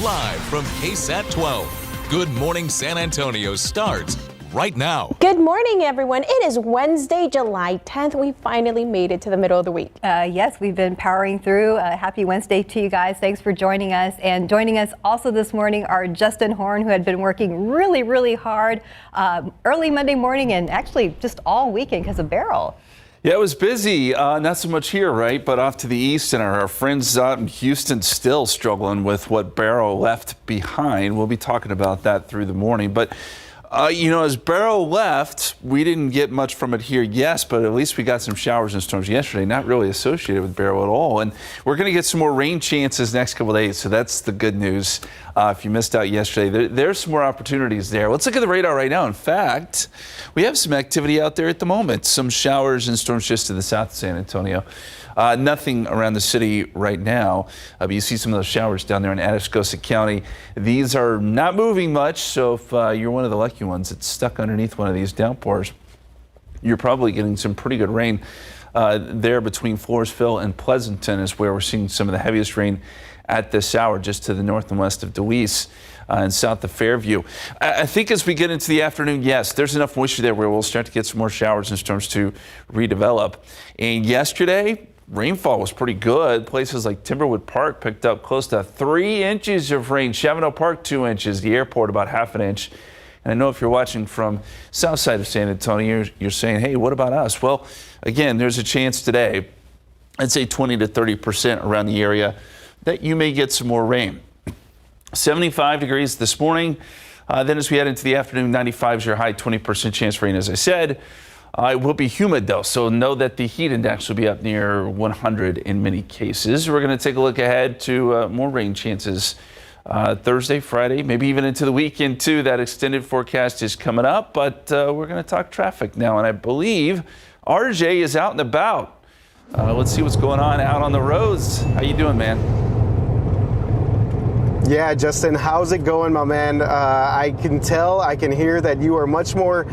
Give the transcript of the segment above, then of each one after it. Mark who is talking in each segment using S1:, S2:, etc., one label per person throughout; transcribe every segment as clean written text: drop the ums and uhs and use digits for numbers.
S1: Live from KSAT 12. Good Morning San Antonio starts right now.
S2: Good morning, everyone. It is Wednesday, July 10th. We finally made it to the middle of the week.
S3: Yes, we've been powering through. Happy Wednesday to you guys. Thanks for joining us. And joining us also this morning are Justin Horn, who had been working really hard early Monday morning and actually just all weekend because of Beryl.
S4: Yeah, it was busy. Not so much here, right? But off to the east, and our friends out in Houston still struggling with what Beryl left behind. We'll be talking about that through the morning. But as Beryl left, we didn't get much from it here, yes, but at least we got some showers and storms yesterday, not really associated with Beryl at all. And we're going to get some more rain chances next couple of days, so that's the good news. If you missed out yesterday, there's some more opportunities there. Let's look at the radar right now. In fact, we have some activity out there at the moment. Some showers and storms just to the south of San Antonio. Nothing around the city right now, but you see some of those showers down there in Atascosa County. These are not moving much, so if you're one of the lucky ones that's stuck underneath one of these downpours, you're probably getting some pretty good rain. There between Floresville and Pleasanton is where we're seeing some of the heaviest rain at this hour, just to the north and west of Deweese and south of Fairview. I think as we get into the afternoon, yes, there's enough moisture there where we'll start to get some more showers and storms to redevelop. And yesterday, rainfall was pretty good. Places like Timberwood Park picked up close to 3 inches of rain. Chavano Park, 2 inches. The airport, about ½ an inch. And I know if you're watching from south side of San Antonio, you're saying, hey, what about us? Well, again, there's a chance today, I'd say 20 to 30% around the area, that you may get some more rain. 75 degrees this morning. Then as we head into the afternoon, 95 is your high, 20% chance for rain, as I said. It will be humid, though, so know that the heat index will be up near 100 in many cases. We're going to take a look ahead to more rain chances Thursday, Friday, maybe even into the weekend, too. That extended forecast is coming up, but we're going to talk traffic now, and I believe RJ is out and about. Let's see what's going on out on the roads. How you doing, man?
S5: Yeah, Justin, how's it going, my man? I can hear that you are much more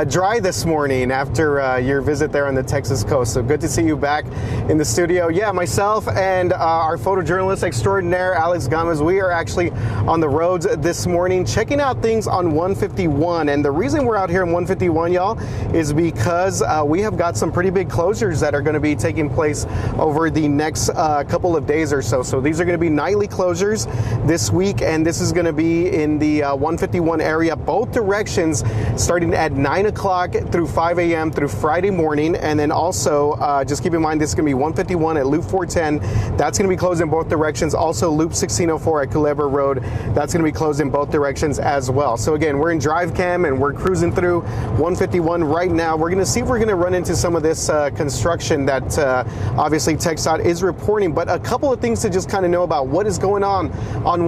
S5: dry this morning after your visit there on the Texas coast. So good to see you back in the studio. Yeah, myself and our photojournalist extraordinaire, Alex Gomez, we are actually on the roads this morning checking out things on 151. And the reason we're out here on 151, y'all, is because we have got some pretty big closures that are going to be taking place over the next couple of days or so. So these are going to be nightly closures this week, and this is going to be in the 151 area, both directions, starting at 9 o'clock through 5 a.m. through Friday morning. And then also, just keep in mind, this is going to be 151 at Loop 410. That's going to be closed in both directions. Also, Loop 1604 at Culebra Road. That's going to be closed in both directions as well. So again, we're in drive cam and we're cruising through 151 right now. We're going to see if we're going to run into some of this construction that obviously KSAT is reporting, but a couple of things to just kind of know about what is going on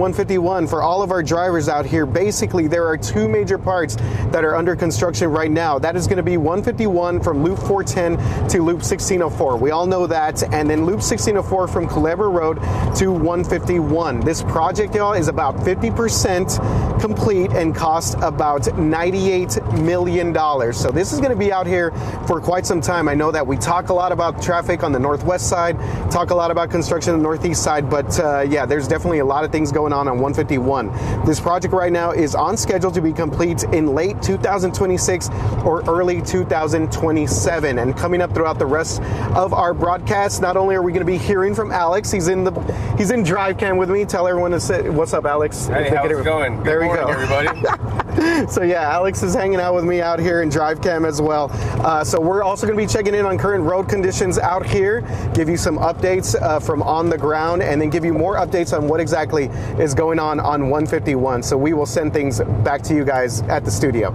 S5: 151 for all of our drivers out here. Basically, there are two major parts that are under construction right now. That is going to be 151 from Loop 410 to Loop 1604. We all know that. And then Loop 1604 from Culebra Road to 151. This project, y'all, is about 50% complete and cost about $98 million. So this is going to be out here for quite some time. I know that we talk a lot about traffic on the northwest side, talk a lot about construction on the northeast side, but yeah, there's definitely a lot of things going on 151. This project right now is on schedule to be complete in late 2026 or early 2027. And coming up throughout the rest of our broadcast, not only are we going to be hearing from Alex, he's in drive cam with me. Tell everyone to say what's up, Alex.
S6: Hey, how's it going?
S5: There we go,
S6: everybody.
S5: So yeah, Alex is hanging out with me out here in drive cam as well. So we're also going to be checking in on current road conditions out here, give you some updates from on the ground, and then give you more updates on what exactly is going on 151. So we will send things back to you guys at the studio.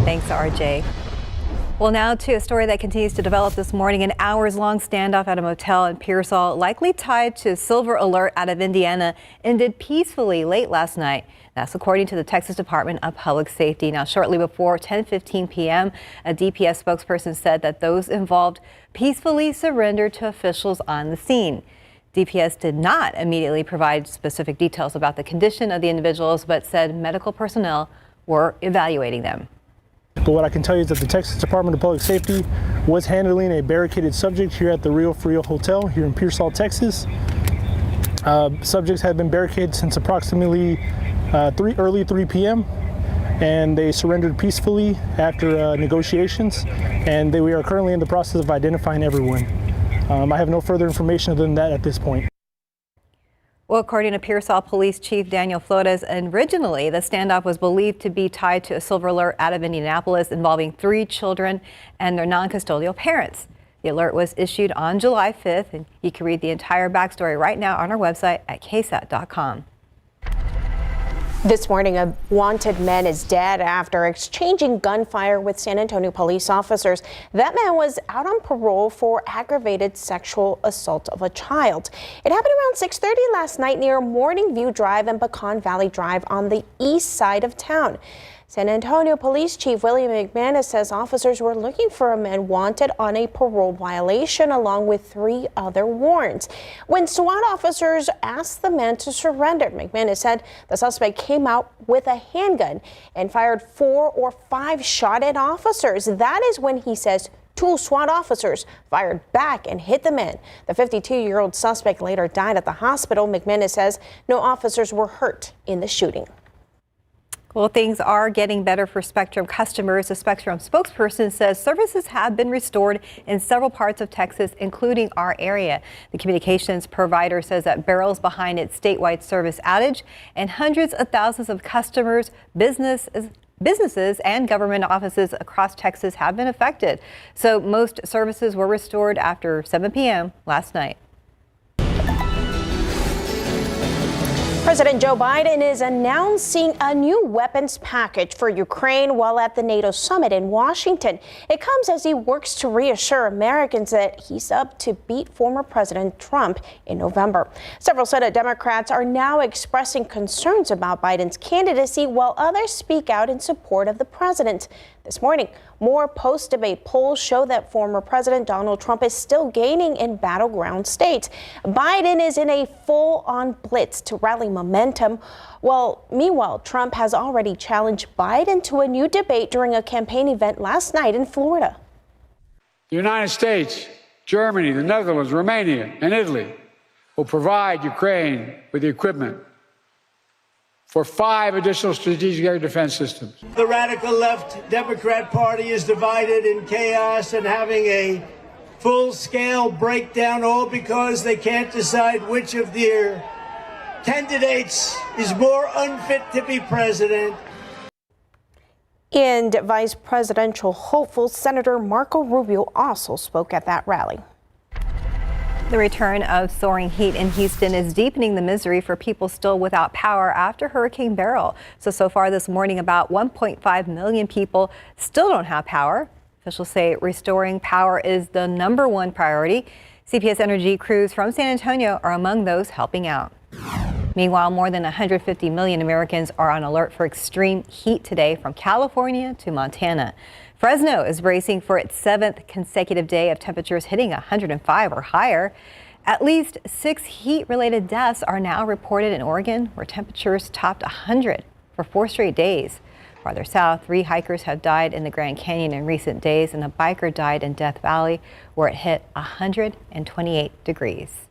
S3: Thanks, RJ. Well, now to a story that continues to develop this morning. An hours-long standoff at a motel in Pearsall, likely tied to Silver Alert out of Indiana, ended peacefully late last night. That's according to the Texas Department of Public Safety. Now, shortly before 10:15 p.m., a DPS spokesperson said that those involved peacefully surrendered to officials on the scene. DPS did not immediately provide specific details about the condition of the individuals, but said medical personnel were evaluating them.
S7: But what I can tell you is that the Texas Department of Public Safety was handling a barricaded subject here at the Rio Frio Hotel here in Pearsall, Texas. Subjects had been barricaded since approximately early 3 p.m. and they surrendered peacefully after negotiations, and we are currently in the process of identifying everyone. I have no further information other than that at this point.
S3: Well, according to Pearsall Police Chief Daniel Flores, originally the standoff was believed to be tied to a silver alert out of Indianapolis involving 3 children and their non-custodial parents. The alert was issued on July 5th, and you can read the entire backstory right now on our website at KSAT.com.
S2: This morning, a wanted man is dead after exchanging gunfire with San Antonio police officers. That man was out on parole for aggravated sexual assault of a child. It happened around 6:30 last night near Morning View Drive and Pecan Valley Drive on the east side of town. San Antonio Police Chief William McManus says officers were looking for a man wanted on a parole violation along with 3 other warrants. When SWAT officers asked the man to surrender, McManus said the suspect came out with a handgun and fired 4 or 5 shots at officers. That is when he says 2 SWAT officers fired back and hit the man. The 52-year-old suspect later died at the hospital. McManus says no officers were hurt in the shooting.
S3: Well, things are getting better for Spectrum customers. The Spectrum spokesperson says services have been restored in several parts of Texas, including our area. The communications provider says that Barrow's behind its statewide service outage, and hundreds of thousands of customers, businesses and government offices across Texas have been affected. So most services were restored after 7 p.m. last night.
S2: President Joe Biden is announcing a new weapons package for Ukraine while at the NATO summit in Washington. It comes as he works to reassure Americans that he's up to beat former President Trump in November. Several Senate Democrats are now expressing concerns about Biden's candidacy, while others speak out in support of the president. This morning, more post-debate polls show that former President Donald Trump is still gaining in battleground states. Biden is in a full-on blitz to rally momentum. Meanwhile, Trump has already challenged Biden to a new debate during a campaign event last night in Florida.
S8: The United States, Germany, the Netherlands, Romania, and Italy will provide Ukraine with the equipment for 5 additional strategic air defense systems.
S9: The radical left Democrat Party is divided in chaos and having a full-scale breakdown, all because they can't decide which of their candidates is more unfit to be president.
S2: And Vice Presidential hopeful Senator Marco Rubio also spoke at that rally.
S3: The return of soaring heat in Houston is deepening the misery for people still without power after Hurricane Beryl. So far this morning, about 1.5 million people still don't have power. Officials say restoring power is the #1 priority. CPS Energy crews from San Antonio are among those helping out. Meanwhile, more than 150 million Americans are on alert for extreme heat today, from California to Montana. Fresno is bracing for its 7th consecutive day of temperatures hitting 105 or higher. At least 6 heat-related deaths are now reported in Oregon, where temperatures topped 100 for 4 straight days. Farther south, 3 hikers have died in the Grand Canyon in recent days, and a biker died in Death Valley, where it hit 128 degrees.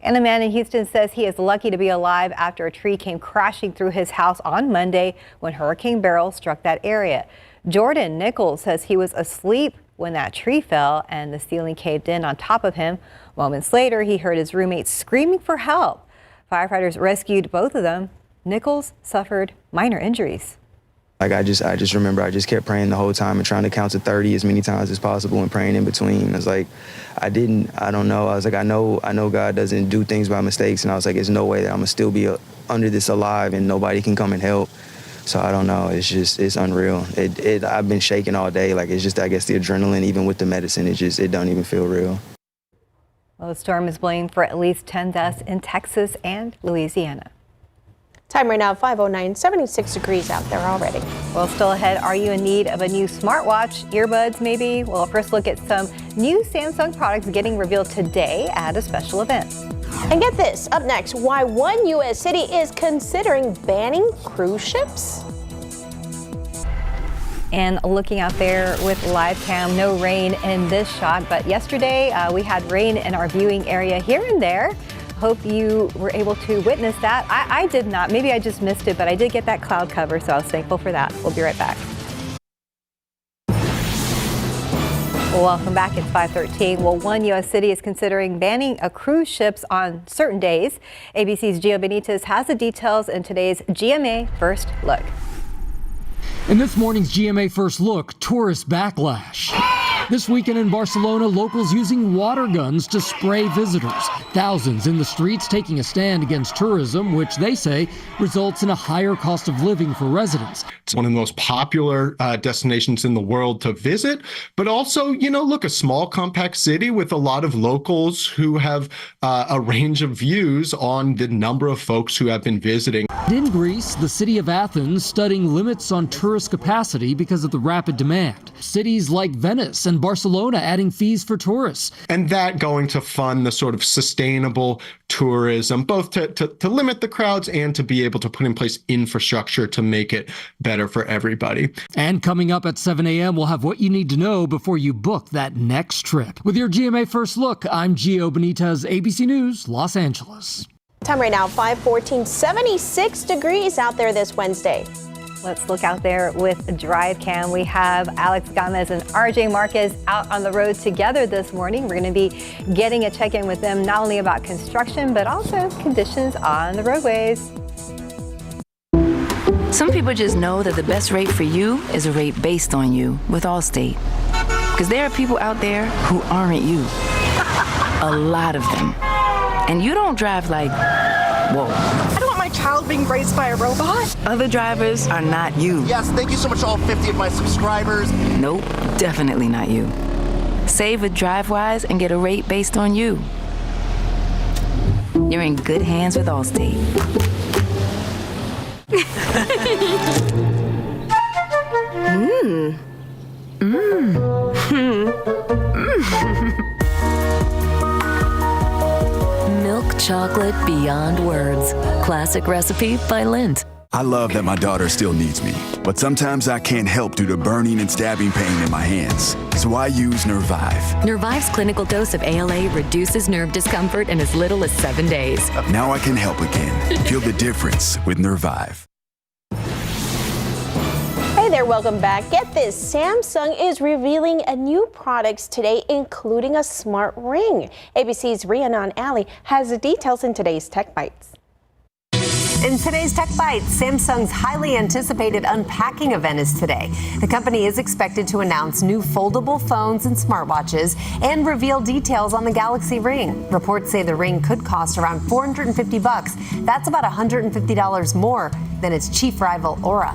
S3: And a man in Houston says he is lucky to be alive after a tree came crashing through his house on Monday when Hurricane Beryl struck that area. Jordan Nichols says he was asleep when that tree fell and the ceiling caved in on top of him. Moments later, he heard his roommates screaming for help. Firefighters rescued both of them. Nichols suffered minor injuries.
S10: I just remember I just kept praying the whole time and trying to count to 30 as many times as possible and praying in between. I was like, I don't know. I was like, I know God doesn't do things by mistakes. And I was like, there's no way that I'm gonna still be under this alive and nobody can come and help. So I don't know. It's unreal. I've been shaking all day. Like, it's just, I guess, the adrenaline, even with the medicine, it don't even feel real.
S3: Well, the storm is blamed for at least 10 deaths in Texas and Louisiana.
S2: Time right now, 5:09, 76 degrees out there already.
S3: Well, still ahead, are you in need of a new smartwatch, earbuds maybe? Well, first look at some new Samsung products getting revealed today at a special event.
S2: And get this, up next, why one U.S. city is considering banning cruise ships.
S3: And looking out there with live cam, no rain in this shot, but yesterday we had rain in our viewing area here and there. Hope you were able to witness that. I did not. Maybe I just missed it, but I did get that cloud cover, so I was thankful for that. We'll be right back. Welcome back. It's 5:13. Well, one U.S. city is considering banning cruise ships on certain days. ABC's Gio Benitez has the details in today's GMA First Look.
S11: In this morning's GMA First Look, tourist backlash. This weekend in Barcelona, locals using water guns to spray visitors. Thousands in the streets taking a stand against tourism, which they say results in a higher cost of living for residents.
S12: It's one of the most popular destinations in the world to visit, but also, look, a small compact city with a lot of locals who have a range of views on the number of folks who have been visiting.
S11: In Greece, the city of Athens studying limits on tourist capacity because of the rapid demand. Cities like Venice and Barcelona adding fees for tourists.
S12: And that going to fund the sort of sustainable tourism, both to limit the crowds and to be able to put in place infrastructure to make it better for everybody.
S11: And coming up at 7 a.m., we'll have what you need to know before you book that next trip. With your GMA First Look, I'm Gio Benitez, ABC News, Los Angeles.
S2: Time right now, 5:14, 76 degrees out there this Wednesday.
S3: Let's look out there with Drive Cam. We have Alex Gomez and RJ Marquez out on the road together this morning. We're going to be getting a check-in with them, not only about construction, but also conditions on the roadways.
S13: Some people just know that the best rate for you is a rate based on you with Allstate. Because there are people out there who aren't you. A lot of them. And you don't drive like, whoa.
S14: I don't want my child being raised by a robot.
S13: Other drivers are not you.
S15: Yes, thank you so much to all 50 of my subscribers.
S13: Nope, definitely not you. Save with DriveWise and get a rate based on you. You're in good hands with Allstate.
S16: Milk chocolate beyond words. Classic recipe by Lindt.
S17: I love that my daughter still needs me, but sometimes I can't help due to burning and stabbing pain in my hands. So I use Nervive.
S16: Nervive's clinical dose of ALA reduces nerve discomfort in as little as 7 days.
S17: Now I can help again. Feel the difference with Nervive.
S2: Hey there, welcome back. Get this, Samsung is revealing a new products today, including a smart ring. ABC's Rhiannon Alley has the details in today's Tech Bites.
S18: In today's Tech Bites, Samsung's highly anticipated unpacking event is today. The company is expected to announce new foldable phones and smartwatches and reveal details on the Galaxy Ring. Reports say the ring could cost around $450. That's about $150 more than its chief rival Aura.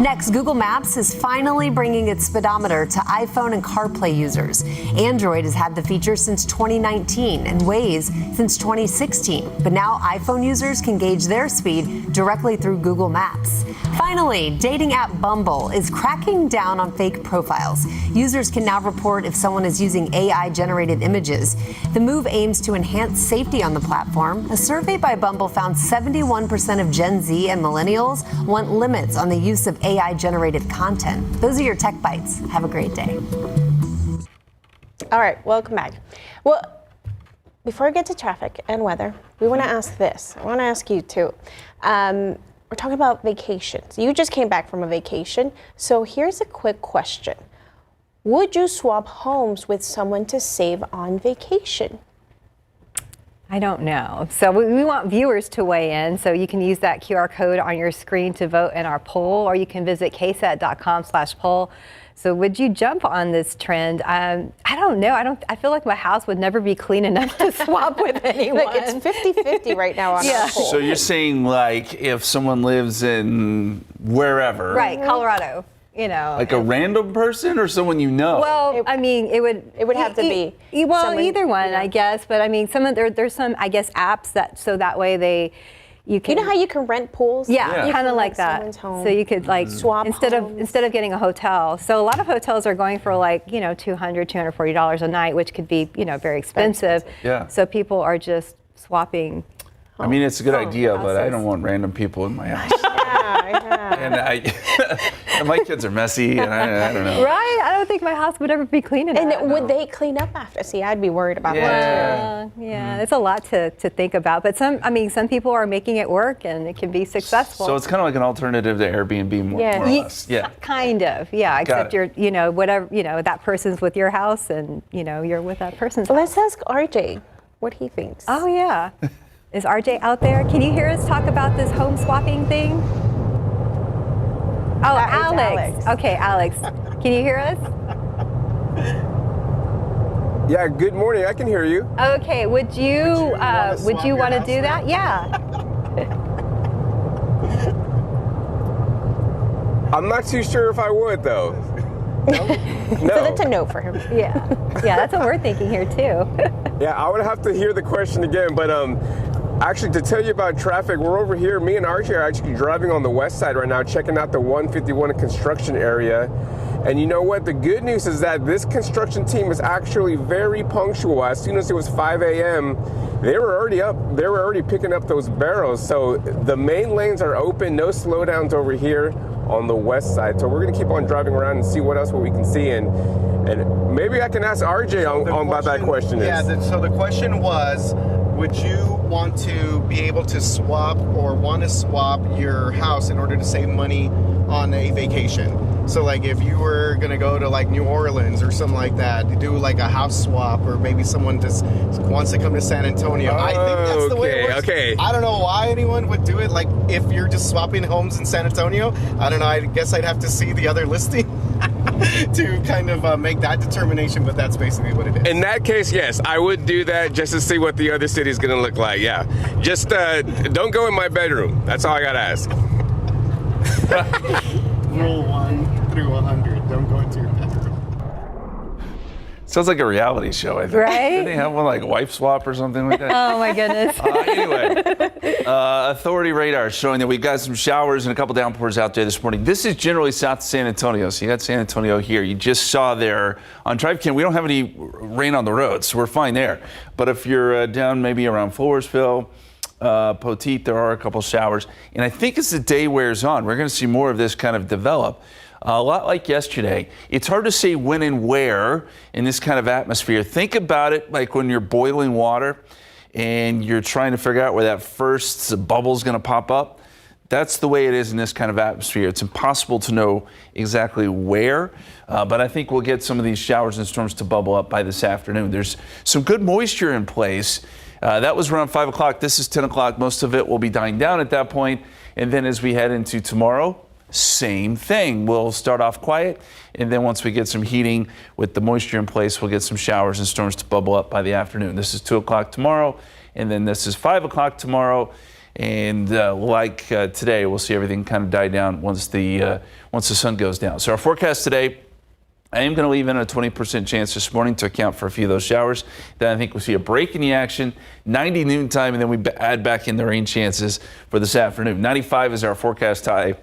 S18: Next, Google Maps is finally bringing its speedometer to iPhone and CarPlay users. Android has had the feature since 2019 and Waze since 2016. But now iPhone users can gauge their speed directly through Google Maps. Finally, dating app Bumble is cracking down on fake profiles. Users can now report if someone is using AI-generated images. The move aims to enhance safety on the platform. A survey by Bumble found 71% of Gen Z and millennials want limits on the use of AI-generated content. Those are your Tech Bites. Have a great day.
S2: All right, welcome back. Well, before we get to traffic and weather, we want to ask this. I want to ask you too. We're talking about vacations. You just came back from a vacation, so here's a quick question. Would you swap homes with someone to save on vacation?
S3: I don't know. So we want viewers to weigh in. So you can use that QR code on your screen to vote in our poll, or you can visit ksat.com/poll. So would you jump on this trend? I don't know. I feel like my house would never be clean enough to swap with anyone.
S2: Look, it's 50-50 right now on our poll.
S4: So you're saying, like, if someone lives in wherever.
S3: Right, Colorado. You know,
S4: like a random person or someone you know?
S3: Well, I mean, it would
S2: have to be.
S3: Well,
S2: someone,
S3: either one, I guess. But I mean, there's some, I guess, apps that way you can.
S2: You know how you can rent pools?
S3: Yeah. Kind of like that.
S2: Home.
S3: So you could like
S2: swap
S3: instead of getting a hotel. So a lot of hotels are going for like $200, $240 a night, which could be very expensive.
S4: Yeah.
S3: So people are just swapping.
S4: I mean, it's a good idea, but I don't want random people in my house. And and my kids are messy, and I don't know.
S3: Right? I don't think my house would ever be clean enough.
S2: And would they clean up after? See, I'd be worried about
S3: that too. Yeah, it's a lot to think about. But some people are making it work, and it can be successful.
S4: So it's kind of like an alternative to Airbnb, more or less. Yeah.
S3: Kind of. Yeah. Except you're, whatever, that person's with your house, and you're with that person's house.
S2: Let's ask RJ what he thinks.
S3: Oh yeah. Is RJ out there? Can you hear us talk about this home swapping thing? Oh, Alex. Okay, Alex. Can you hear us?
S6: Yeah, good morning. I can hear you.
S3: Okay, would you want to do that? Yeah.
S6: I'm not too sure if I would, though.
S2: No. So that's a no for him.
S3: Yeah, that's what we're thinking here too.
S6: Yeah, I would have to hear the question again, but actually, to tell you about traffic, we're over here. Me and Archie are actually driving on the west side right now, checking out the 151 construction area. And you know what? The good news is that this construction team is actually very punctual. As soon as it was 5 a.m., they were already up. They were already picking up those barrels. So the main lanes are open. No slowdowns over here on the west side. So we're going to keep on driving around and see what else we can see. And maybe I can ask RJ on what that question is.
S5: Yeah, so the question was, would you want to be able to swap or want to swap your house in order to save money on a vacation? So like if you were going to go to like New Orleans or something like that, to do like a house swap, or maybe someone just wants to come to San Antonio. I think that's the way it works.
S6: Okay.
S5: I don't know why anyone would do it. Like if you're just swapping homes in San Antonio, I don't know. I guess I'd have to see the other listing to kind of make that determination, but that's basically what it is.
S6: In that case, yes, I would do that just to see what the other city is going to look like. Yeah, just don't go in my bedroom. That's all I got to ask.
S5: Rule 1 through 100: don't go into your bedroom.
S4: Sounds like a reality show, I think.
S3: Right?
S4: Did they have one like wife swap or something like that?
S3: Oh my goodness.
S4: Anyway, authority radar showing that we've got some showers and a couple downpours out there this morning. This is generally south of San Antonio, so you got San Antonio here. You just saw there on DriveCam, we don't have any rain on the road, so we're fine there. But if you're down maybe around Floresville, Poteet, there are a couple showers. And I think as the day wears on, we're going to see more of this kind of develop. A lot like yesterday. It's hard to say when and where in this kind of atmosphere. Think about it like when you're boiling water and you're trying to figure out where that first bubble is going to pop up. That's the way it is in this kind of atmosphere. It's impossible to know exactly where, but I think we'll get some of these showers and storms to bubble up by this afternoon. There's some good moisture in place. That was around 5 o'clock. This is 10 o'clock. Most of it will be dying down at that point. And then as we head into tomorrow, same thing. We'll start off quiet, and then once we get some heating with the moisture in place, we'll get some showers and storms to bubble up by the afternoon. This is 2 o'clock tomorrow, and then this is 5 o'clock tomorrow. And today, we'll see everything kind of die down once the sun goes down. So our forecast today, I am going to leave in a 20% chance this morning to account for a few of those showers. Then I think we'll see a break in the action, 90 noontime, and then we add back in the rain chances for this afternoon. 95 is our forecast high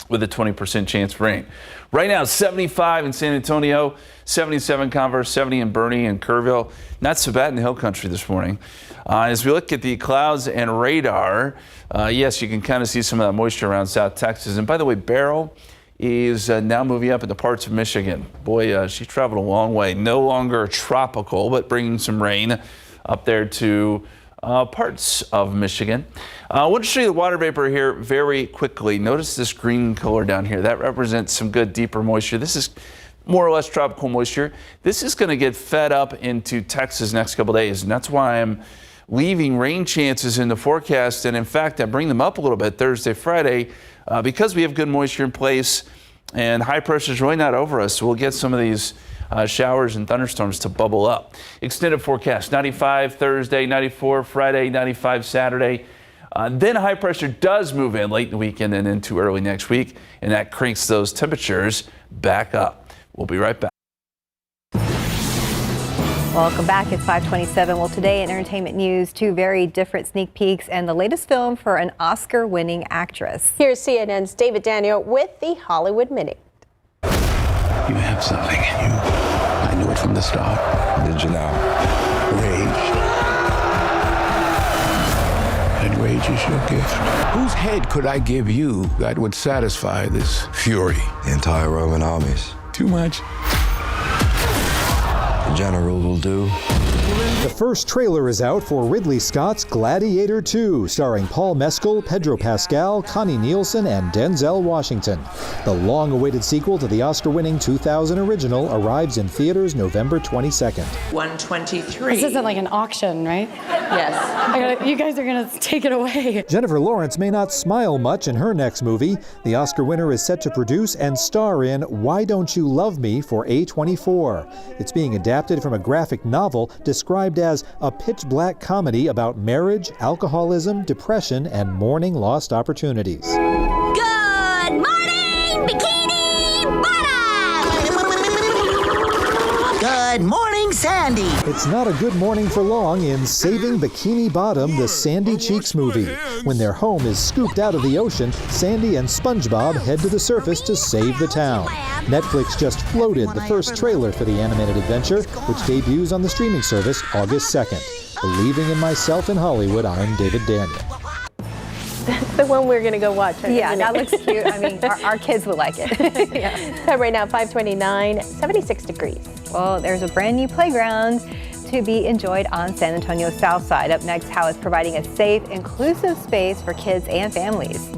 S4: with a 20% chance for rain. Right now, 75 in San Antonio, 77 Converse, 70 in Bernie and Kerrville. Not so bad in the hill country this morning. As we look at the clouds and radar, yes, you can kind of see some of that moisture around South Texas. And by the way, Beryl is now moving up into parts of Michigan. Boy, she traveled a long way. No longer tropical, but bringing some rain up there to parts of Michigan. I want to show you the water vapor here very quickly. Notice this green color down here. That represents some good deeper moisture. This is more or less tropical moisture. This is going to get fed up into Texas next couple days, and that's why I'm leaving rain chances in the forecast. And in fact, I bring them up a little bit Thursday, Friday, because we have good moisture in place and high pressure is really not over us. So we'll get some of these showers and thunderstorms to bubble up. Extended forecast, 95 Thursday, 94 Friday, 95 Saturday. Then high pressure does move in late in the weekend and into early next week, and that cranks those temperatures back up. We'll be right back.
S3: Welcome back. It's 5:27. Well, today in entertainment news, two very different sneak peeks and the latest film for an Oscar-winning actress.
S2: Here's CNN's David Daniel with the Hollywood Minute.
S19: You have something in you. I knew it from the start. Did you now? Rage. and rage is your gift. Whose head could I give you that would satisfy this fury?
S20: The entire Roman armies.
S19: Too much.
S20: The general will do.
S21: The first trailer is out for Ridley Scott's Gladiator 2, starring Paul Mescal, Pedro Pascal, Connie Nielsen, and Denzel Washington. The long-awaited sequel to the Oscar-winning 2000 original arrives in theaters November 22nd.
S22: 123.
S23: This isn't like an auction, right?
S22: Yes.
S23: You guys are going to take it away.
S21: Jennifer Lawrence may not smile much in her next movie. The Oscar winner is set to produce and star in Why Don't You Love Me for A24. It's being adapted from a graphic novel described as a pitch-black comedy about marriage, alcoholism, depression, and mourning lost opportunities.
S24: Good morning, Bikini Bottom! Good morning, Sandy!
S21: It's not a good morning for long in Saving Bikini Bottom, the Sandy Cheeks movie. When their home is scooped out of the ocean, Sandy and SpongeBob head to the surface to save the town. Netflix just floated the first trailer for the animated adventure, which debuts on the streaming service August 2nd. Believing in myself in Hollywood, I'm David Daniel.
S2: That's the one we're going to go watch.
S3: Yeah, that looks cute. I mean, our kids would like it.
S2: Yeah. Right now, 529, 76 degrees.
S3: Well, there's a brand new playground to be enjoyed on San Antonio's south side. Up next, how it's providing a safe, inclusive space for kids and families.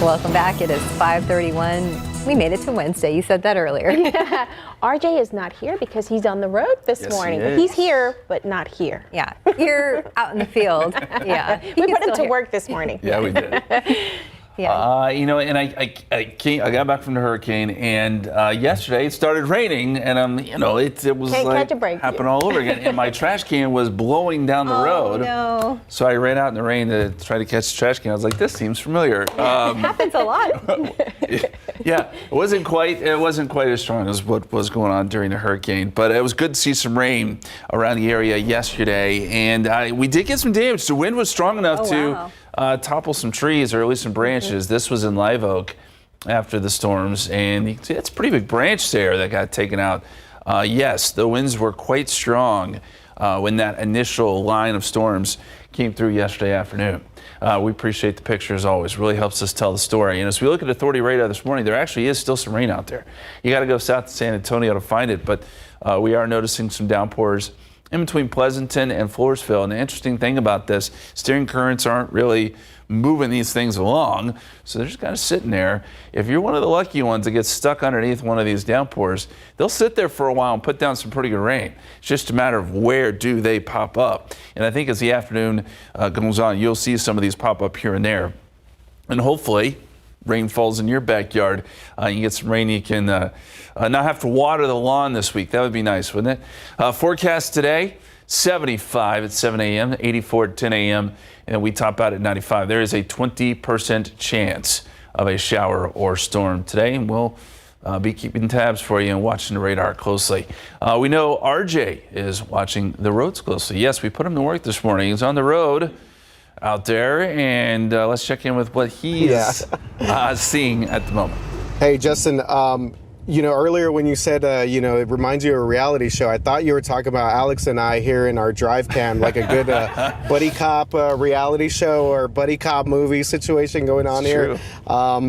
S3: Welcome back. It is 5:31. We made it to Wednesday. You said that earlier.
S2: Yeah. RJ is not here because he's on the road this morning. He's here, but not here.
S3: Yeah, you're out in the field. Yeah,
S2: we put him to work this morning.
S4: Yeah, we did.
S3: Yeah.
S4: And I got back from the hurricane, and yesterday it started raining, and it was
S2: Can't
S4: like
S2: catch a break.
S4: happened all over again. And my trash can was blowing down the road.
S3: No.
S4: So I ran out in the rain to try to catch the trash can. I was like, this seems familiar.
S3: It happens a lot.
S4: Yeah, it wasn't quite as strong as what was going on during the hurricane, but it was good to see some rain around the area yesterday, and we did get some damage. The wind was strong enough to topple some trees, or at least some branches. This was in Live Oak after the storms, and you can see it's a pretty big branch there that got taken out. Yes, the winds were quite strong when that initial line of storms came through yesterday afternoon. We appreciate the picture as always. Really helps us tell the story. And as we look at authority radar this morning, there actually is still some rain out there. You got to go south to San Antonio to find it, but we are noticing some downpours in between Pleasanton and Floresville. And the interesting thing about this, steering currents aren't really moving these things along, so they're just kind of sitting there. If you're one of the lucky ones that gets stuck underneath one of these downpours, they'll sit there for a while and put down some pretty good rain. It's just a matter of where do they pop up. And I think as the afternoon goes on, you'll see some of these pop up here and there. And hopefully, rain falls in your backyard. You get some rain, you can not have to water the lawn this week. That would be nice, wouldn't it? Forecast today, 75 at 7 a.m., 84 at 10 a.m., and we top out at 95. There is a 20% chance of a shower or storm today, and we'll be keeping tabs for you and watching the radar closely. We know RJ is watching the roads closely. Yes, we put him to work this morning. He's on the road out there, and let's check in with what he is seeing at the moment.
S5: Hey, Justin, earlier when you said, it reminds you of a reality show, I thought you were talking about Alex and I here in our drive cam, like a good buddy cop reality show or buddy cop movie situation going on here.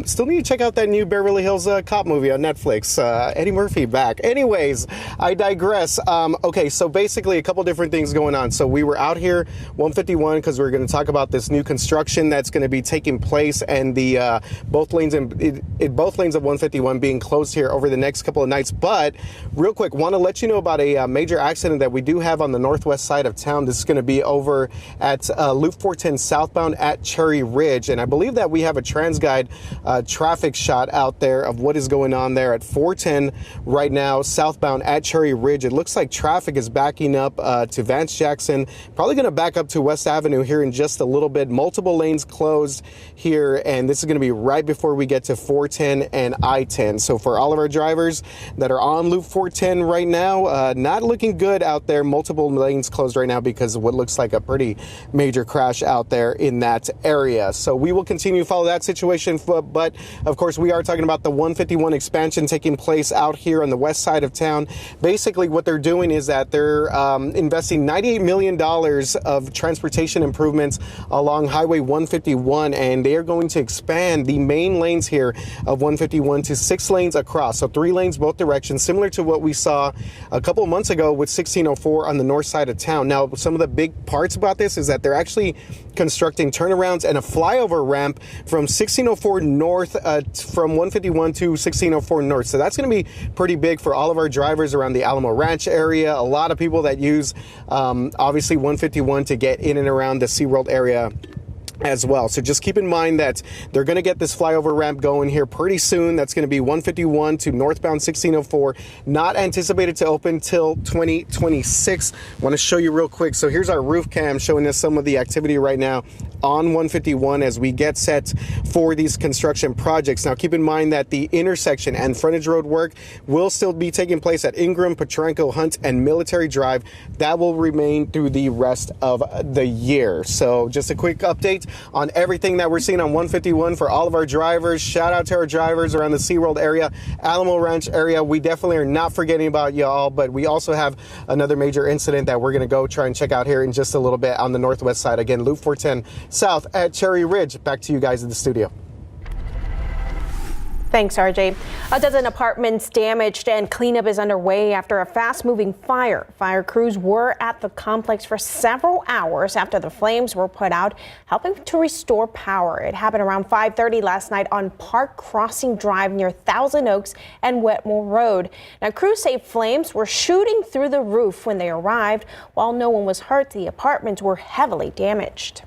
S5: Still need to check out that new Beverly Hills cop movie on Netflix. Eddie Murphy back. Anyways, I digress. Okay, so basically a couple different things going on. So we were out here 151 because we're going to talk about this new construction that's going to be taking place, and the both lanes of 151 being closed here over the next couple of nights. But real quick, want to let you know about a major accident that we do have on the northwest side of town. This is going to be over at Loop 410 southbound at Cherry Ridge, and I believe that we have a TransGuide traffic shot out there of what is going on there at 410 right now southbound at Cherry Ridge. It looks like traffic is backing up to Vance Jackson, probably going to back up to West Avenue here in just a little bit. Multiple lanes closed here, and this is going to be right before we get to 410 and I-10. So for all of our drivers that are on Loop 410 right now. Not looking good out there. Multiple lanes closed right now because of what looks like a pretty major crash out there in that area. So we will continue to follow that situation. But of course, we are talking about the 151 expansion taking place out here on the west side of town. Basically, what they're doing is that they're investing $98 million of transportation improvements along Highway 151, and they are going to expand the main lanes here of 151 to 6 lanes across. So 3 lanes both directions, similar to what we saw a couple of months ago with 1604 on the north side of town. Now, some of the big parts about this is that they're actually constructing turnarounds and a flyover ramp from 1604 north, from 151 to 1604 north. So that's going to be pretty big for all of our drivers around the Alamo Ranch area. A lot of people that use obviously 151 to get in and around the SeaWorld area as well. So just keep in mind that they're going to get this flyover ramp going here pretty soon. That's going to be 151 to northbound 1604. Not anticipated to open till 2026. I want to show you real quick. So here's our roof cam showing us some of the activity right now on 151 as we get set for these construction projects. Now keep in mind that the intersection and frontage road work will still be taking place at Ingram, Petranco, Hunt, and Military Drive. That will remain through the rest of the year. So just a quick update on everything that we're seeing on 151 for all of our drivers. Shout out to our drivers around the SeaWorld area, Alamo Ranch area. We definitely are not forgetting about y'all, but we also have another major incident that we're going to go try and check out here in just a little bit on the northwest side. Again, Loop 410 south at Cherry Ridge. Back to you guys in the studio.
S2: Thanks, RJ. A dozen apartments damaged and cleanup is underway after a fast-moving fire. Fire crews were at the complex for several hours after the flames were put out, helping to restore power. It happened around 5:30 last night on Park Crossing Drive near Thousand Oaks and Wetmore Road. Now, crews say flames were shooting through the roof when they arrived. While no one was hurt, the apartments were heavily damaged.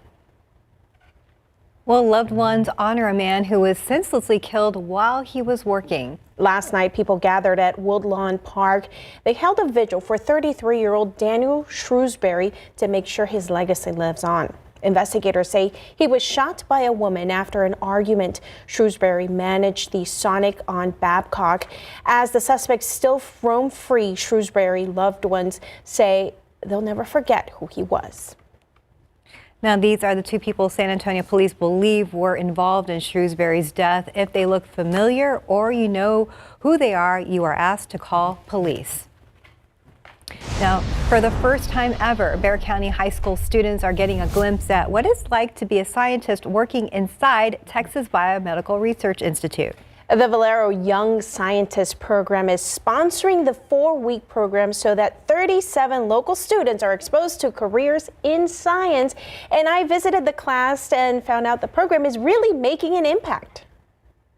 S3: Well, loved ones honor a man who was senselessly killed while he was working.
S2: Last night, people gathered at Woodlawn Park. They held a vigil for 33-year-old Daniel Shrewsbury to make sure his legacy lives on. Investigators say he was shot by a woman after an argument. Shrewsbury managed the Sonic on Babcock. As the suspects still roam free, Shrewsbury loved ones say they'll never forget who he was.
S3: Now, these are the 2 people San Antonio police believe were involved in Shrewsbury's death. If they look familiar or you know who they are, you are asked to call police. Now, for the first time ever, Bexar County high school students are getting a glimpse at what it's like to be a scientist working inside Texas Biomedical Research Institute.
S2: The Valero Young Scientist Program is sponsoring the 4-week program so that 37 local students are exposed to careers in science. And I visited the class and found out the program is really making an impact.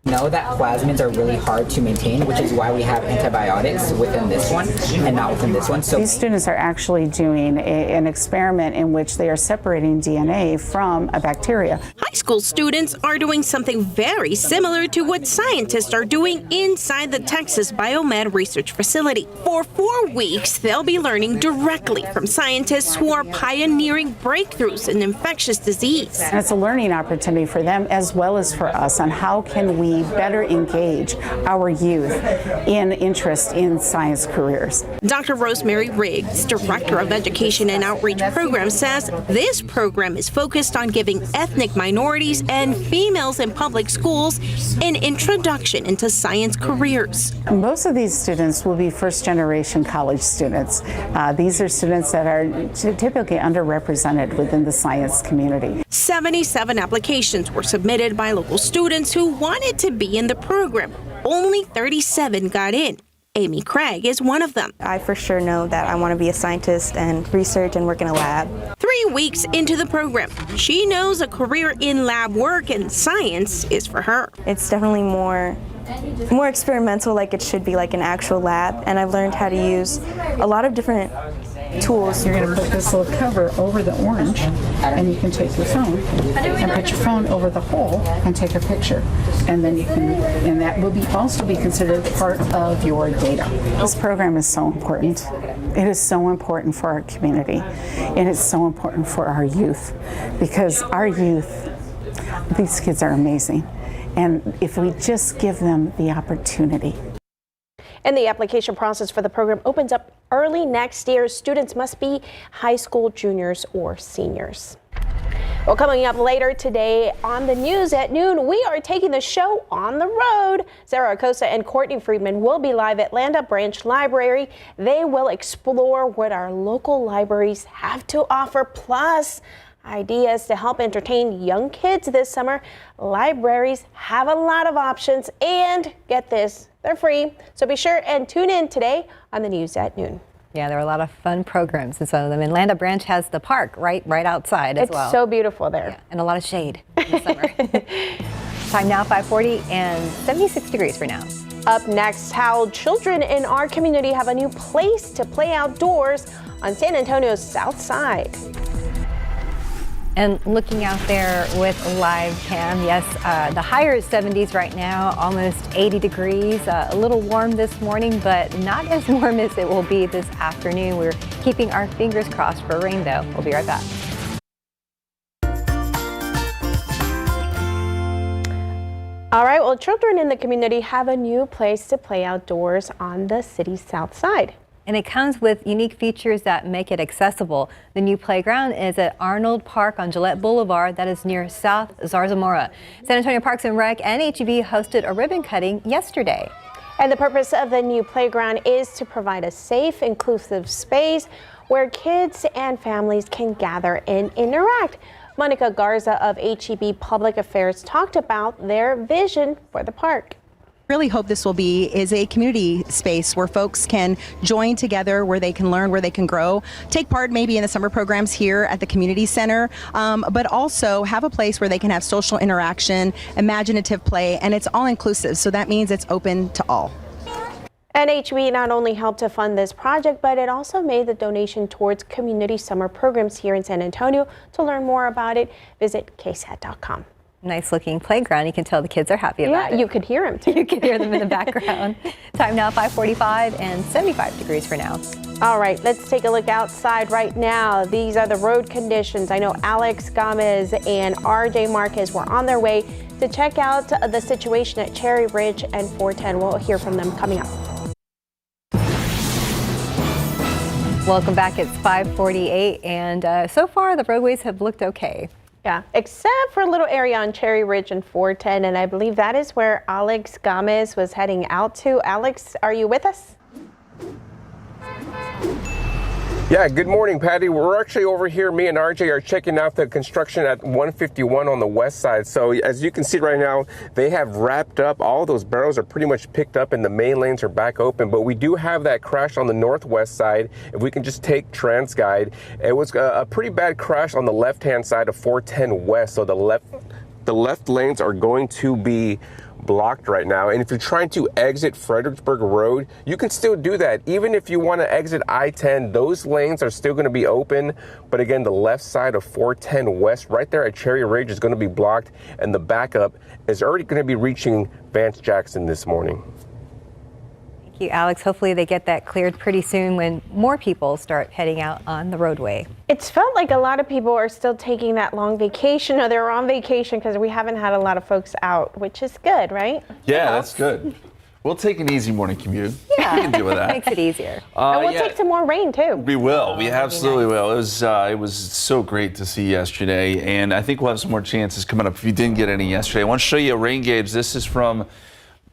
S1: Know that plasmids are really hard to maintain, which is why we have antibiotics within this one and not within this one. So
S7: these students are actually doing an experiment in which they are separating DNA from a bacteria.
S8: High school students are doing something very similar to what scientists are doing inside the Texas Biomed Research Facility. For 4 weeks, they'll be learning directly from scientists who are pioneering breakthroughs in infectious disease.
S7: And it's a learning opportunity for them as well as for us on how can we better engage our youth in interest in science careers.
S8: Dr. Rosemary Riggs, Director of Education and Outreach Programs, says this program is focused on giving ethnic minorities and females in public schools an introduction into science careers.
S7: Most of these students will be first-generation college students. These are students that are typically underrepresented within the science community.
S8: 77 applications were submitted by local students who wanted to be in the program. Only 37 got in. Amy Craig is one of them.
S9: I for sure know that I want to be a scientist and research and work in a lab.
S8: 3 weeks into the program, she knows a career in lab work and science is for her.
S9: It's definitely more experimental, like it should be like an actual lab, and I've learned how to use a lot of different tools.
S7: You're going to put this little cover over the orange, and you can take your phone and put your phone over the hole and take a picture, and then you can, and that will also be considered part of your data. This program is so important. It is so important for our community, and it's so important for our youth, because our youth, these kids are amazing, and if we just give them the opportunity.
S2: And the application process for the program opens up early next year. Students must be high school juniors or seniors. Well, coming up later today on the news at noon, we are taking the show on the road. Sarah Acosta and Courtney Friedman will be live at Landa Branch Library. They will explore what our local libraries have to offer, plus ideas to help entertain young kids this summer. Libraries have a lot of options, and get this, they're free. So be sure and tune in today on the news at noon.
S3: Yeah, there are a lot of fun programs in some of them. And Landa Branch has the park right outside as well.
S2: It's so beautiful there.
S3: Yeah, and a lot of shade in the summer. Time now 5:40 and 76 degrees for now.
S2: Up next, how children in our community have a new place to play outdoors on San Antonio's South Side.
S3: And looking out there with a live cam, yes, the higher 70s right now, almost 80 degrees, a little warm this morning, but not as warm as it will be this afternoon. We're keeping our fingers crossed for rain, though. We'll be right back.
S2: All right, well, children in the community have a new place to play outdoors on the city's South Side.
S3: And it comes with unique features that make it accessible. The new playground is at Arnold Park on Gillette Boulevard, that is near South Zarzamora. San Antonio Parks and Rec and HEB hosted a ribbon cutting yesterday.
S2: And the purpose of the new playground is to provide a safe, inclusive space where kids and families can gather and interact. Monica Garza of HEB Public Affairs talked about their vision for the park.
S10: Really hope this will be is a community space where folks can join together, where they can learn, where they can grow, take part maybe in the summer programs here at the community center, but also have a place where they can have social interaction, imaginative play, and it's all inclusive. So that means it's open to all.
S2: And HEB not only helped to fund this project, but it also made the donation towards community summer programs here in San Antonio. To learn more about it, visit KSAT.com.
S3: Nice looking playground. You can tell the kids are happy about it.
S2: Yeah, you could hear them too.
S3: You could hear them in the background. Time now 5:45 and 75 degrees for now.
S2: All right, let's take a look outside right now. These are the road conditions. I know Alex Gomez and RJ Marquez were on their way to check out the situation at Cherry Ridge and 410. We'll hear from them coming up.
S3: Welcome back. It's 5:48 and so far the roadways have looked okay.
S2: Yeah, except for a little area on Cherry Ridge and 410, and I believe that is where Alex Gomez was heading out to. Alex, are you with us?
S6: Yeah, good morning, Patty. We're actually over here. Me and RJ are checking out the construction at 151 on the west side. So as you can see right now, they have wrapped up. All those barrels are pretty much picked up and the main lanes are back open. But we do have that crash on the northwest side. If we can just take TransGuide, it was a pretty bad crash on the left-hand side of 410 west. So the left lanes are going to be blocked right now. And if you're trying to exit Fredericksburg Road, you can still do that. Even if you want to exit I-10, those lanes are still going to be open. But again, the left side of 410 West, right there at Cherry Ridge, is going to be blocked. And the backup is already going to be reaching Vance Jackson this morning.
S3: Thank you, Alex. Hopefully they get that cleared pretty soon when more people start heading out on the roadway.
S2: It's felt like a lot of people are still taking that long vacation, or they're on vacation because we haven't had a lot of folks out, which is good, right?
S4: Yeah, that's good. We'll take an easy morning commute.
S2: Yeah,
S4: we can deal with that.
S3: Makes it easier.
S2: And we'll take some more rain too.
S4: We will. We absolutely will. It was so great to see yesterday, and I think we'll have some more chances coming up if you didn't get any yesterday. I want to show you a rain gauge. This is from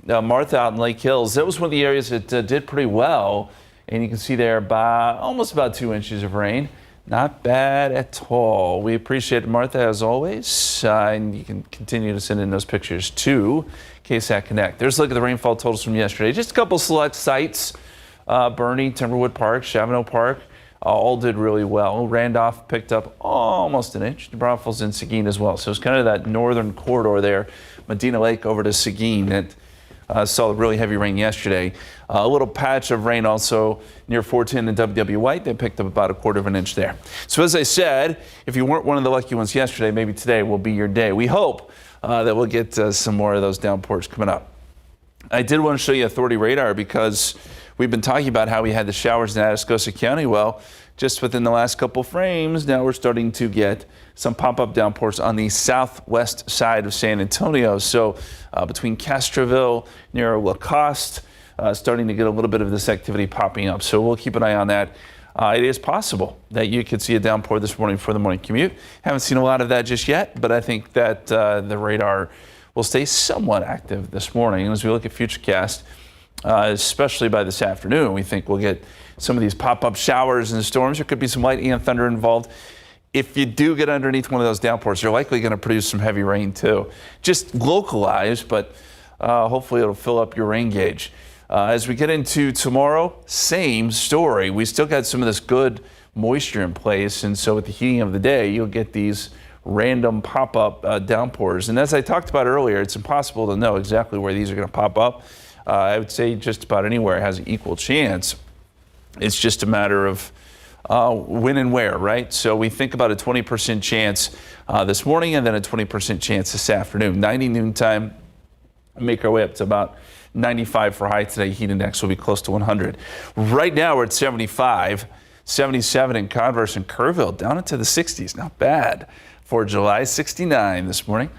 S4: Martha out in Lake Hills. That was one of the areas that did pretty well, and you can see there almost about 2 inches of rain. Not bad at all. We appreciate it, Martha, as always, and you can continue to send in those pictures to KSAT Connect. There's a look at the rainfall totals from yesterday. Just a couple select sites, Bernie, Timberwood Park, Chavano Park, all did really well. Randolph picked up almost an inch. New Braunfels and Seguin as well. So it's kind of that northern corridor there, Medina Lake over to Seguin, that saw really heavy rain yesterday. A little patch of rain also near 410 and WW White. They picked up about 1/4 of an inch there. So as I said, if you weren't one of the lucky ones yesterday, maybe today will be your day. We hope that we'll get some more of those downpours coming up. I did want to show you Authority radar because we've been talking about how we had the showers in Atascosa County. Well, just within the last couple frames, now we're starting to get some pop-up downpours on the southwest side of San Antonio. So between Castroville, near Lacoste, starting to get a little bit of this activity popping up. So we'll keep an eye on that. It is possible that you could see a downpour this morning for the morning commute. Haven't seen a lot of that just yet, but I think that the radar will stay somewhat active this morning. And as we look at Futurecast, especially by this afternoon, we think we'll get some of these pop-up showers and storms. There could be some lightning and thunder involved. If you do get underneath one of those downpours, you're likely going to produce some heavy rain too. Just localized, but hopefully it'll fill up your rain gauge. As we get into tomorrow, same story. We still got some of this good moisture in place, and so with the heating of the day, you'll get these random pop-up downpours. And as I talked about earlier, it's impossible to know exactly where these are going to pop up. I would say just about anywhere has an equal chance. It's just a matter of when and where, right? So we think about a 20% chance this morning and then a 20% chance this afternoon. 90 noontime, make our way up to about 95 for high today. Heat index will be close to 100. Right now we're at 75, 77 in Converse and Kerrville, down into the 60s. Not bad for July. 69 this morning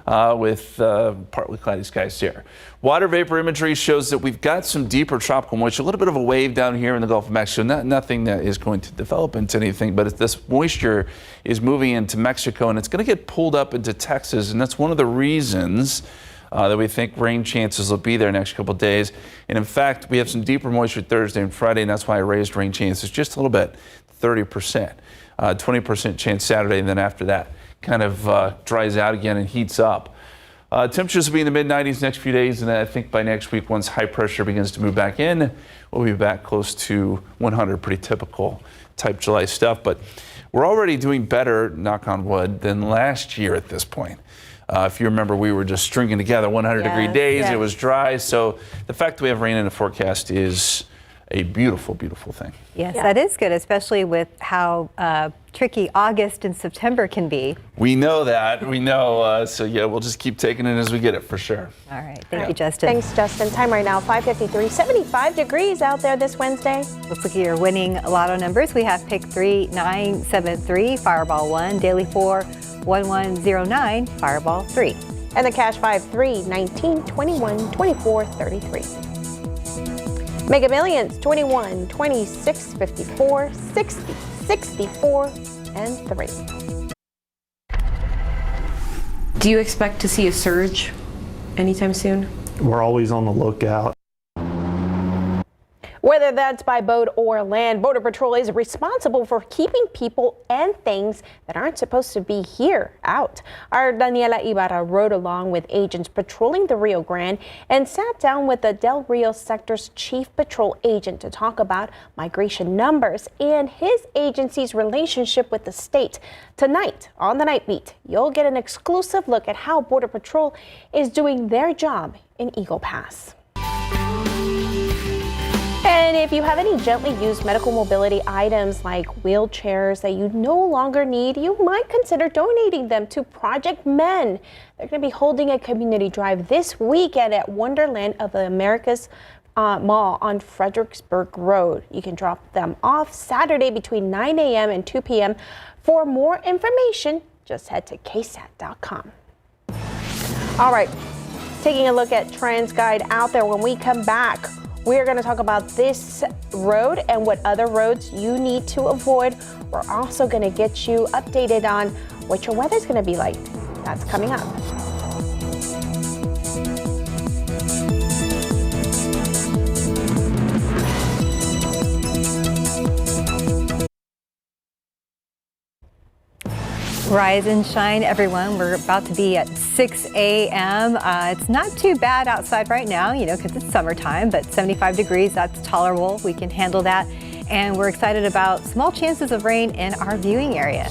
S4: with partly cloudy skies here. Water vapor imagery shows that we've got some deeper tropical moisture, a little bit of a wave down here in the Gulf of Mexico. Nothing that is going to develop into anything, but this moisture is moving into Mexico and it's going to get pulled up into Texas, and that's one of the reasons that we think rain chances will be there next couple of days. And in fact, we have some deeper moisture Thursday and Friday, and that's why I raised rain chances just a little bit, 30%, 20% chance Saturday, and then after that kind of dries out again and heats up. Temperatures will be in the mid-90s next few days, and I think by next week, once high pressure begins to move back in, we'll be back close to 100, pretty typical type July stuff. But we're already doing better, knock on wood, than last year at this point. If you remember, we were just stringing together 100-degree days. Yes. It was dry. So the fact that we have rain in the forecast is a beautiful, beautiful thing.
S3: Yes, that is good, especially with how tricky August and September can be.
S4: We know that. We know. So, yeah, we'll just keep taking it as we get it for sure.
S3: All right. Thank you, Justin.
S2: Thanks, Justin. Time right now, 5:53. 75 degrees out there this Wednesday.
S3: Let's look at your winning lotto numbers. We have pick 3, 9, 7, 3, Fireball 1, Daily 4, 1109, Fireball 3.
S2: And the cash 5, 3, 19, 21, 24, 33. Mega Millions, 21, 26, 54, 60, 64, and 3.
S11: Do you expect to see a surge anytime soon?
S12: We're always on the lookout.
S2: Whether that's by boat or land, Border Patrol is responsible for keeping people and things that aren't supposed to be here out. Our Daniela Ibarra rode along with agents patrolling the Rio Grande and sat down with the Del Rio sector's chief patrol agent to talk about migration numbers and his agency's relationship with the state. Tonight on the Night Beat, you'll get an exclusive look at how Border Patrol is doing their job in Eagle Pass. And if you have any gently used medical mobility items like wheelchairs that you no longer need, you might consider donating them to Project Men. They're going to be holding a community drive this weekend at Wonderland of the Americas Mall on Fredericksburg Road. You can drop them off Saturday between 9 a.m. and 2 p.m. For more information, just head to KSAT.com. All right, taking a look at TransGuide out there. When we come back, we are going to talk about this road and what other roads you need to avoid. We're also going to get you updated on what your weather's going to be like. That's coming up.
S3: Rise and shine, everyone. We're about to be at 6 a.m. It's not too bad outside right now, you know, because it's summertime, but 75 degrees, that's tolerable. We can handle that. And we're excited about small chances of rain in our viewing area.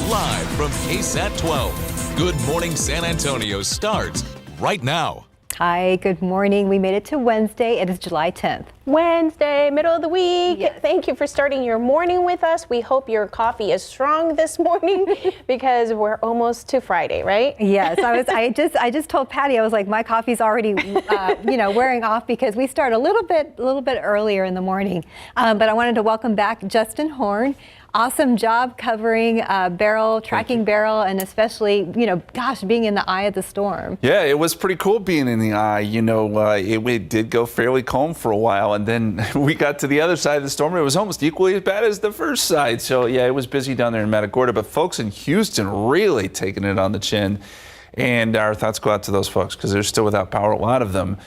S14: Live from KSAT 12, Good Morning San Antonio starts right now.
S3: Hi, good morning. We made it to Wednesday. It is July 10th.
S2: Wednesday, middle of the week. Yes. Thank you for starting your morning with us. We hope your coffee is strong this morning because we're almost to Friday, right?
S3: Yes, I just told Patty, I was like, my coffee's already, wearing off because we start a little bit earlier in the morning. But I wanted to welcome back Justin Horn, Awesome job covering Beryl, tracking Beryl, and especially, gosh, being in the eye of the storm.
S4: Yeah, it was pretty cool being in the eye. It did go fairly calm for a while, and then we got to the other side of the storm. It was almost equally as bad as the first side. So, yeah, it was busy down there in Matagorda, but folks in Houston really taking it on the chin. And our thoughts go out to those folks because they're still without power, a lot of them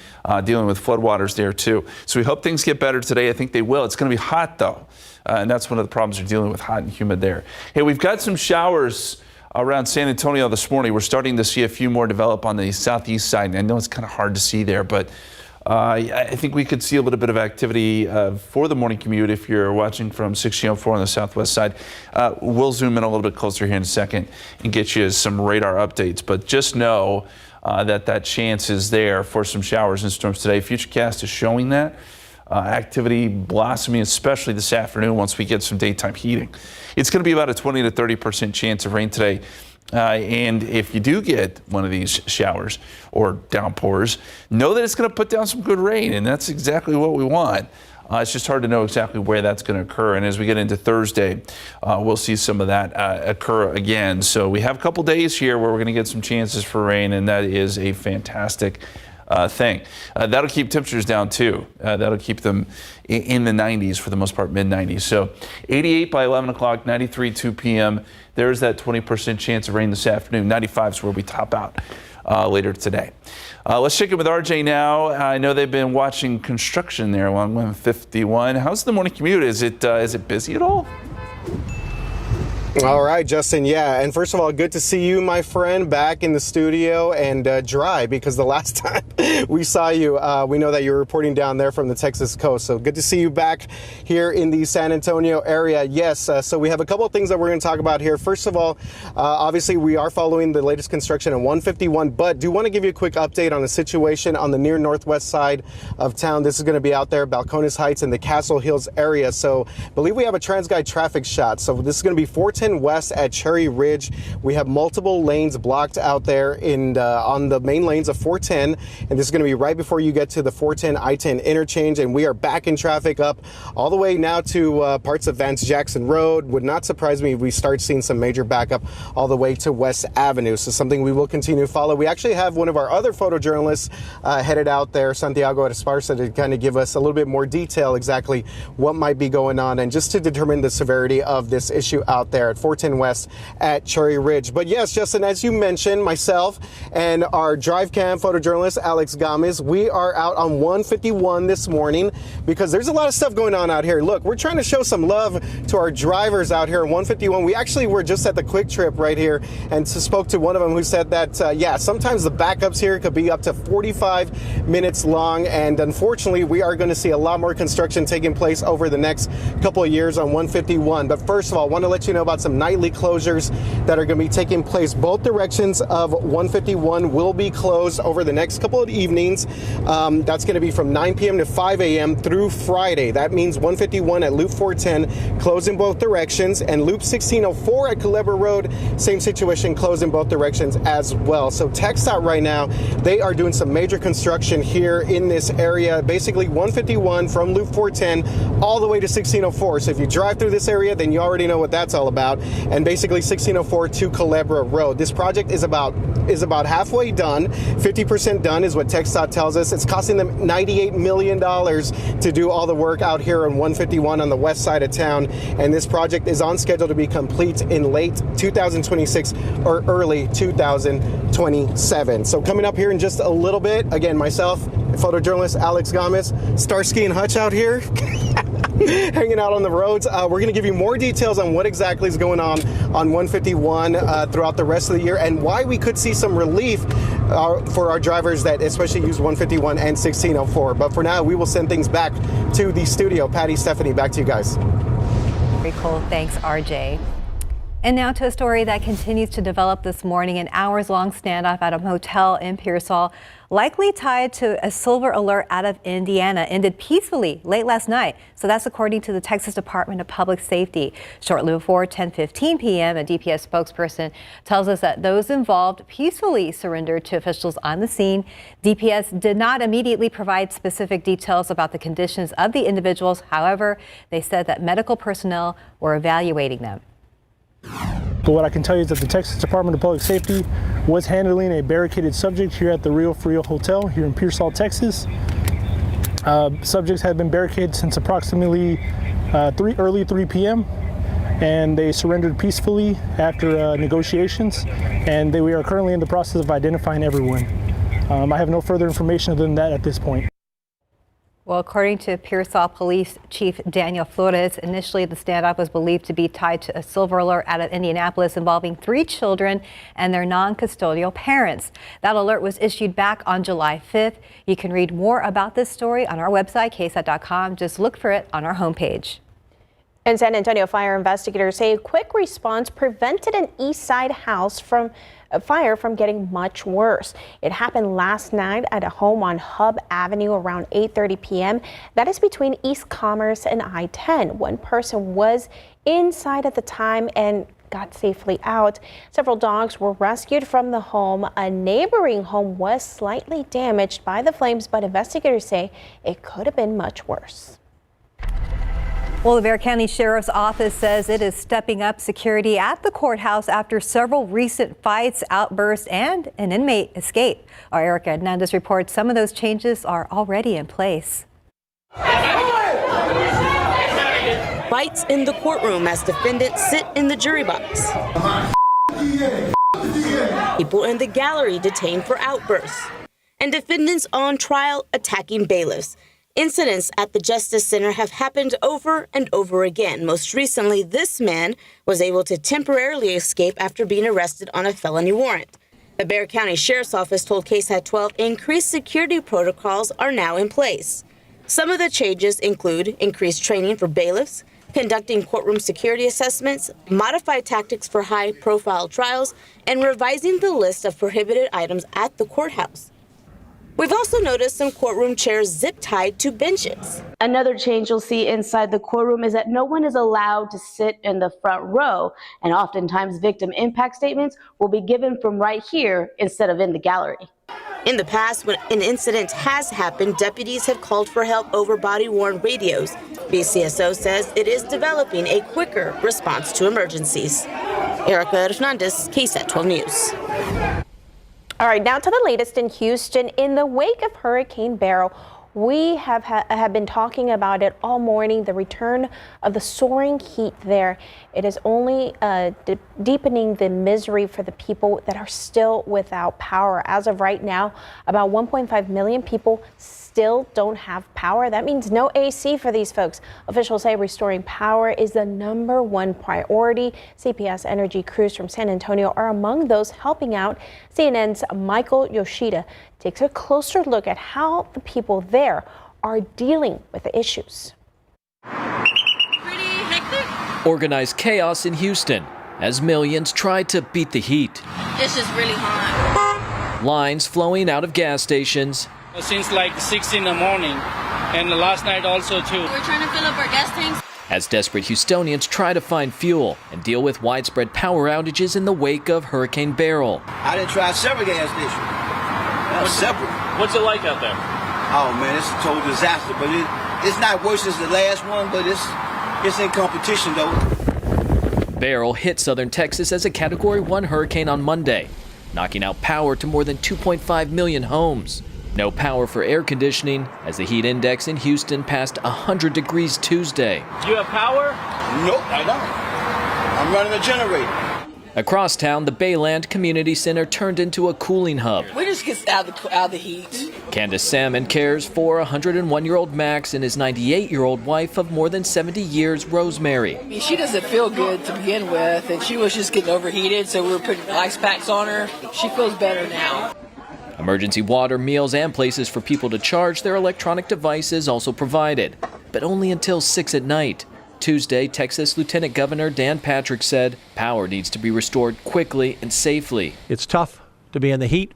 S4: dealing with floodwaters there too. So we hope things get better today. I think they will. It's going to be hot though. And that's one of the problems they're dealing with, hot and humid there. Hey, we've got some showers around San Antonio this morning. We're starting to see a few more develop on the southeast side. And I know it's kind of hard to see there, but I think we could see a little bit of activity for the morning commute if you're watching from 1604 on the southwest side. We'll zoom in a little bit closer here in a second and get you some radar updates. But just know that chance is there for some showers and storms today. Futurecast is showing that. Activity blossoming, especially this afternoon once we get some daytime heating. It's going to be about a 20 to 30% chance of rain today. And if you do get one of these showers or downpours, know that it's going to put down some good rain, and that's exactly what we want. It's just hard to know exactly where that's going to occur. And as we get into Thursday, we'll see some of that occur again. So we have a couple days here where we're going to get some chances for rain, and that is a fantastic thing. That'll keep temperatures down too. That'll keep them in the 90s for the most part, mid 90s. So 88 by 11 o'clock, 93 2 p.m. There's that 20% chance of rain this afternoon. 95 is where we top out later today. Let's check in with RJ now. I know they've been watching construction there along 151. How's the morning commute? Is it busy at all?
S5: All right, Justin. Yeah. And first of all, good to see you, my friend, back in the studio and dry, because the last time we saw you, we know that you're reporting down there from the Texas coast. So good to see you back here in the San Antonio area. Yes. So we have a couple of things that we're going to talk about here. First of all, obviously, we are following the latest construction on 151, but do want to give you a quick update on the situation on the near northwest side of town. This is going to be out there, Balcones Heights and the Castle Hills area. So I believe we have a TransGuide traffic shot. So this is going to be 410 west at Cherry Ridge. We have multiple lanes blocked out there on the main lanes of 410, and this is going to be right before you get to the 410 I-10 interchange, and we are backing traffic up all the way now to parts of Vance Jackson Road. Would not surprise me if we start seeing some major backup all the way to West Avenue. So something we will continue to follow. We actually have one of our other photojournalists headed out there, Santiago Esparza, to kind of give us a little bit more detail exactly what might be going on and just to determine the severity of this issue out there at 410 West at Cherry Ridge. But yes, Justin, as you mentioned, myself and our drive cam photojournalist, Alex Gomez, we are out on 151 this morning because there's a lot of stuff going on out here. Look, we're trying to show some love to our drivers out here on 151. We actually were just at the Quick Trip right here and spoke to one of them who said that, yeah, sometimes the backups here could be up to 45 minutes long. And unfortunately, we are going to see a lot more construction taking place over the next couple of years on 151. But first of all, I want to let you know about some nightly closures that are going to be taking place. Both directions of 151 will be closed over the next couple of evenings. That's going to be from 9 p.m. to 5 a.m. through Friday. That means 151 at Loop 410 closed in both directions, and Loop 1604 at Culebra Road, same situation, closed in both directions as well. So TxDOT right now, they are doing some major construction here in this area. Basically 151 from Loop 410 all the way to 1604. So if you drive through this area, then you already know what that's all about. And basically 1604 to Culebra Road. This project is about halfway done. 50% done is what TxDOT tells us. It's costing them $98 million to do all the work out here on 151 on the west side of town. And this project is on schedule to be complete in late 2026 or early 2027. So coming up here in just a little bit, again, myself, photojournalist Alex Gomez, Starsky and Hutch out here. Hanging out on the roads. We're going to give you more details on what exactly is going on 151 throughout the rest of the year and why we could see some relief for our drivers that especially use 151 and 1604. But for now, we will send things back to the studio. Patty, Stephanie, back to you guys.
S3: Very cool. Thanks, RJ. And now to a story that continues to develop this morning. An hours-long standoff at a motel in Pearsall, likely tied to a silver alert out of Indiana, ended peacefully late last night. So that's according to the Texas Department of Public Safety. Shortly before 10:15 p.m., a DPS spokesperson tells us that those involved peacefully surrendered to officials on the scene. DPS did not immediately provide specific details about the conditions of the individuals. However, they said that medical personnel were evaluating them.
S13: But what I can tell you is that the Texas Department of Public Safety was handling a barricaded subject here at the Rio Frio Hotel here in Pearsall, Texas. Subjects had been barricaded since approximately early 3 p.m. and they surrendered peacefully after negotiations, and we are currently in the process of identifying everyone. I have no further information other than that at this point.
S3: Well, according to Pearsall Police Chief Daniel Flores, initially the standoff was believed to be tied to a silver alert out of Indianapolis involving 3 children and their non-custodial parents. That alert was issued back on July 5th. You can read more about this story on our website, KSAT.com. Just look for it on our homepage.
S2: And San Antonio fire investigators say a quick response prevented an East Side house fire from getting much worse. It happened last night at a home on Hub Avenue around 8:30 p.m. That is between East Commerce and I-10. One person was inside at the time and got safely out. Several dogs were rescued from the home. A neighboring home was slightly damaged by the flames, but investigators say it could have been much worse.
S3: Well, the Bexar County Sheriff's Office says it is stepping up security at the courthouse after several recent fights, outbursts, and an inmate escape. Our Erica Hernandez reports some of those changes are already in place.
S15: Fights in the courtroom as defendants sit in the jury box. People in the gallery detained for outbursts. And defendants on trial attacking bailiffs. Incidents at the Justice Center have happened over and over again. Most recently, this man was able to temporarily escape after being arrested on a felony warrant. The Bexar County Sheriff's Office told KSAT 12 increased security protocols are now in place. Some of the changes include increased training for bailiffs, conducting courtroom security assessments, modified tactics for high-profile trials, and revising the list of prohibited items at the courthouse. We've also noticed some courtroom chairs zip-tied to benches.
S16: Another change you'll see inside the courtroom is that no one is allowed to sit in the front row, and oftentimes victim impact statements will be given from right here instead of in the gallery.
S15: In the past, when an incident has happened, deputies have called for help over body-worn radios. BCSO says it is developing a quicker response to emergencies. Erica Hernandez, KSAT 12 News.
S2: All right, now to the latest in Houston. In the wake of Hurricane Beryl, we have been talking about it all morning, the return of the soaring heat there. It is only deepening the misery for the people that are still without power. As of right now, about 1.5 million people still don't have power. That means no AC for these folks. Officials say restoring power is the #1 priority. CPS Energy crews from San Antonio are among those helping out. CNN's Michael Yoshida takes a closer look at how the people there are dealing with the issues.
S17: Organized chaos in Houston as millions try to beat the heat.
S25: It's just really hot.
S17: Lines flowing out of gas stations.
S26: Since like 6 in the morning, and last night also too.
S25: We're trying to fill up our gas tanks.
S17: As desperate Houstonians try to find fuel and deal with widespread power outages in the wake of Hurricane Beryl.
S27: I done tried several gas stations. Several.
S25: What's it like out there?
S27: Oh man, it's a total disaster, but it's not worse as the last one, but it's in competition though.
S17: Beryl hit southern Texas as a Category 1 hurricane on Monday, knocking out power to more than 2.5 million homes. No power for air conditioning as the heat index in Houston passed 100 degrees Tuesday.
S25: Do you have power?
S27: Nope, I don't. I'm running a generator.
S17: Across town, the Bayland Community Center turned into a cooling hub.
S25: We just get out of the heat.
S17: Candace Salmon cares for 101-year-old Max and his 98-year-old wife of more than 70 years, Rosemary.
S25: I mean, she doesn't feel good to begin with, and she was just getting overheated, so we were putting ice packs on her. She feels better now.
S17: Emergency water, meals, and places for people to charge their electronic devices also provided, but only until 6 at night. Tuesday, Texas Lieutenant Governor Dan Patrick said power needs to be restored quickly and safely.
S18: It's tough to be in the heat.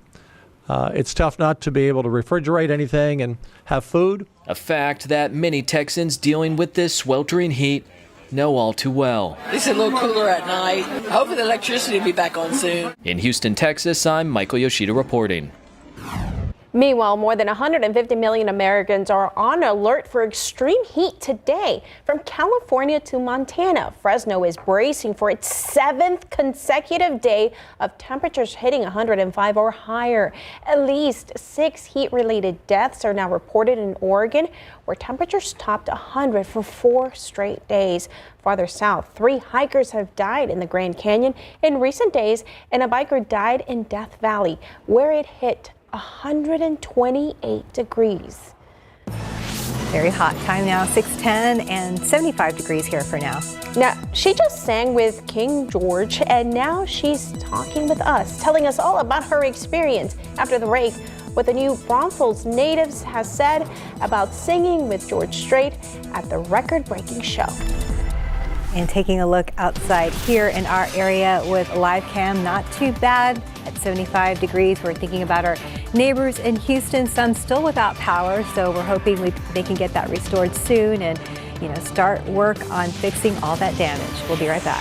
S18: It's tough not to be able to refrigerate anything and have food.
S17: A fact that many Texans dealing with this sweltering heat know all too well.
S25: It's a little cooler at night. Hopefully the electricity will be back on soon.
S17: In Houston, Texas, I'm Michael Yoshida reporting.
S2: Meanwhile, more than 150 million Americans are on alert for extreme heat today. From California to Montana, Fresno is bracing for its 7th consecutive day of temperatures hitting 105 or higher. At least 6 heat-related deaths are now reported in Oregon, where temperatures topped 100 for 4 straight days. Farther south, 3 hikers have died in the Grand Canyon in recent days, and a biker died in Death Valley, where it hit 128 degrees.
S3: Very hot time now, 6:10 and 75 degrees here for now.
S2: Now, she just sang with King George, and now she's talking with us, telling us all about her experience after the break, what the new Braunfels natives has said about singing with George Strait at the record-breaking show.
S3: And taking a look outside here in our area with live cam, not too bad at 75 degrees. We're thinking about our neighbors in Houston, some still without power, so we're hoping they can get that restored soon and, start work on fixing all that damage. We'll be right back.